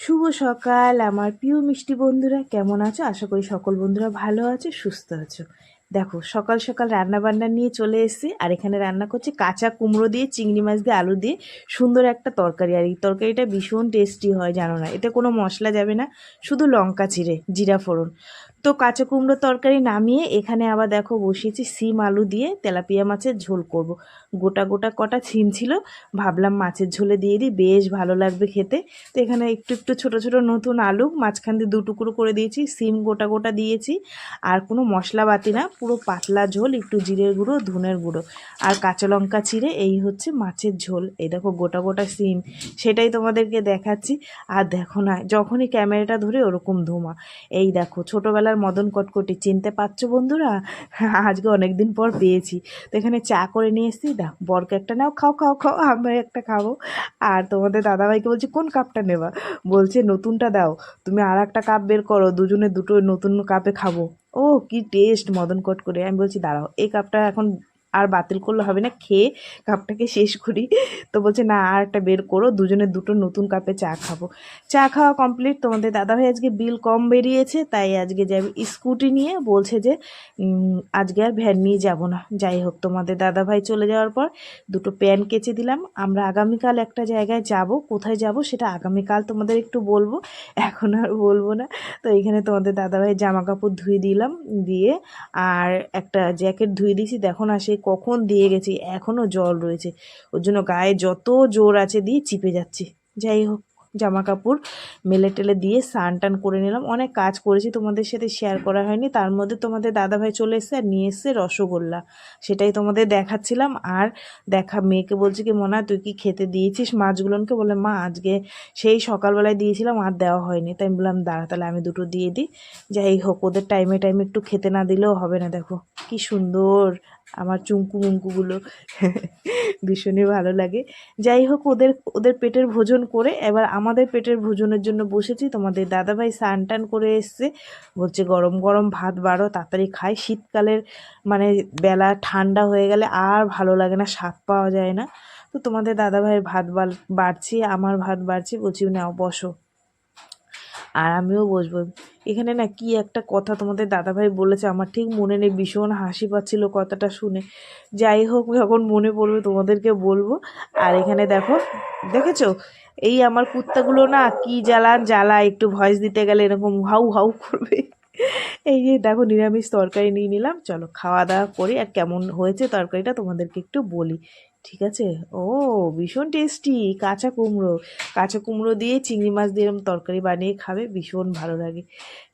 শুভ সকাল আমার প্রিয় মিষ্টি বন্ধুরা, কেমন আছো? আশা করি সকল বন্ধুরা ভালো আছে, সুস্থ আছো। দেখো সকাল সকাল রান্না বান্না নিয়ে চলে এসেছি, আর এখানে রান্না করছি কাঁচা কুমড়ো দিয়ে চিংড়ি মাছ দিয়ে আলু দিয়ে সুন্দর একটা তরকারি। আর এই তরকারিটা ভীষণ টেস্টি হয়, জানো না? এতে কোনো মশলা যাবে না, শুধু লঙ্কা চিড়ে জিরা ফোড়ন। তো কাঁচা কুমড়ো তরকারি নামিয়ে এখানে আবার দেখো বসিয়েছি সিম আলু দিয়ে তেলাপিয়া মাছের ঝোল করব। গোটা গোটা কটা সিম ছিল, ভাবলাম মাছের ঝোলে দিয়ে দিই, বেশ ভালো লাগবে খেতে। তো এখানে একটু একটু ছোট ছোট নতুন আলু মাঝখান দিয়ে 2 টুকরো করে দিয়েছি, সিম গোটা গোটা দিয়েছি। আর কোনো মশলা বাতি না, পুরো পাতলা ঝোল, একটু জিরের গুঁড়ো ধনের গুঁড়ো আর কাঁচা লঙ্কা চিড়ে, এই হচ্ছে মাছের ঝোল। এই দেখো গোটা গোটা সিম, সেটাই তোমাদেরকে দেখাচ্ছি। আর দেখো না, যখনই ক্যামেরাটা ধরে ওরকম ধোঁয়া। এই দেখো ছোটোবেলার মদন কটকটি, চিনতে পারছো বন্ধুরা? আজকে অনেকদিন পর পেয়েছি। তো এখানে চা করে নিয়ে এসেছি, দাও বরকে একটা নাও, খাও খাও খাও, আমরা একটা খাবো। আর তোমাদের দাদাভাইকে বলছি কোন কাপটা নেবা, বলছে নতুনটা দাও, তুমি আর একটা কাপ বের করো, দুজনে দুটো নতুন কাপে খাবো। ও কি টেস্ট মদন কট করে। আমি বলছি দাঁড়াও, এই কাপটা এখন আর বাতিল করলে হবে না, খেয়ে কাপটাকে শেষ করি। তো বলছে না, আর একটা বের করো, দুজনে দুটো নতুন কাপে চা খাবো। চা খাওয়া কমপ্লিট। তোমাদের দাদাভাই আজকে বিল কম বেরিয়েছে, তাই আজকে যাবে স্কুটি নিয়ে। বলছে যে আজকে আর ভ্যান নিয়ে যাব না। যাই হোক, তোমাদের দাদাভাই চলে যাওয়ার পর দুটো প্যান কেচে দিলাম। আমরা আগামীকাল একটা জায়গায় যাব, কোথায় যাব সেটা আগামীকাল তোমাদের একটু বলবো, এখন আর বলবো না। তো এখানে তোমাদের দাদাভাইয়ের জামা কাপড় ধুয়ে দিলাম, দিয়ে আর একটা জ্যাকেট ধুয়ে দিয়েছি। দেখো না, সেই কখন দিয়ে গেছি, এখনও জল রয়েছে, ওর জন্য গায়ে যত জোর আছে দিয়ে চিপে যাচ্ছি। যাই হোক, জামা কাপড় মেলে টেলে দিয়ে স্নান টান করে নিলাম। অনেক কাজ করেছি, তোমাদের সাথে শেয়ার করা হয়নি। তার মধ্যে তোমাদের দাদাভাই চলে এসেছে আর নিয়ে এসছে রসগোল্লা, সেটাই তোমাদের দেখাচ্ছিলাম। আর মেয়েকে বলছি কি, মনা তুই কি খেতে দিয়েছিস মাছগুলোকে? বলে মা আজকে সেই সকালবেলায় দিয়েছিলাম, আর দেওয়া হয়নি। তাই আমি বললাম দাঁড়া তাহলে আমি দুটো দিয়ে দিই। যাই হোক, ওদের টাইমে টাইমে একটু খেতে না দিলেও হবে না। দেখো কি সুন্দর আমার চুমকু মুঙ্কুগুলো, ভীষণই ভালো লাগে। যাই হোক, ওদের ওদের পেটের ভোজন করে এবার আমাদের পেটের ভোজনের জন্য বসেছি। তোমাদের দাদাভাই স্নান টান করে এসছে, বলছে গরম গরম ভাত বাড়ো, তাড়াতাড়ি খাই। শীতকালের মানে বেলা ঠান্ডা হয়ে গেলে আর ভালো লাগে না, স্বাদ পাওয়া যায় না। তো তোমাদের দাদাভাইয়ের ভাত বাড়ছি, আমার ভাত বাড়ছি, বলছি নাও বসো, আর আমিও বসবো। এখানে না কি একটা কথা তোমাদের দাদাভাই বলেছে, আমার ঠিক মনে নেই, ভীষণ হাসি পাচ্ছিল কথাটা শুনে। যাই হোক, যখন মনে পড়বে তোমাদেরকে বলবো। আর এখানে দেখো, দেখেছো এই আমার কুত্তাগুলো না কি জ্বালা, একটু ভয়েস দিতে গেলে এরকম হাউ হাউ করবে। এই যে দেখো, নিরামিষ তরকারি নিয়ে নিলাম, চলো খাওয়া দাওয়া করি। আর কেমন হয়েছে তরকারিটা তোমাদেরকে একটু বলি, ঠিক আছে? ও ভীষণ টেস্টি, কাঁচা কুমড়ো দিয়ে চিংড়ি মাছ দিয়ে এরকম তরকারি বানিয়ে খাবে, ভীষণ ভালো লাগে।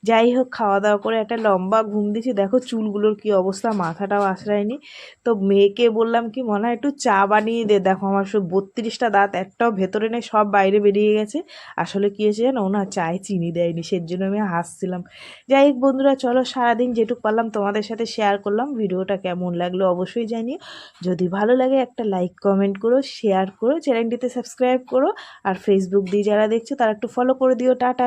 যাই হোক, খাওয়া দাওয়া করে একটা লম্বা ঘুম দিয়েছি। দেখো চুলগুলোর কি অবস্থা, মাথাটাও আশ্রায়নি। তো মেয়েকে বললাম কি, মনে হয় একটু চা বানিয়ে দে। দেখো আমার সব 32টা দাঁত, একটাও ভেতরে নেই, সব বাইরে বেরিয়ে গেছে। আসলে কি হয়েছে জানো, না চায়ে চিনি দেয়নি, সের জন্য আমি হাসছিলাম। যাই হোক বন্ধুরা, চলো সারাদিন যেটুকু পারলাম তোমাদের সাথে শেয়ার করলাম। ভিডিওটা কেমন লাগলো অবশ্যই জানিও। যদি ভালো লাগে একটা লাইক কমেন্ট করো, শেয়ার করো, চ্যানেলটিতে সাবস্ক্রাইব করো। আর ফেসবুক দিয়ে যারা দেখছো তারা একটু ফলো করে দিও। টাটা।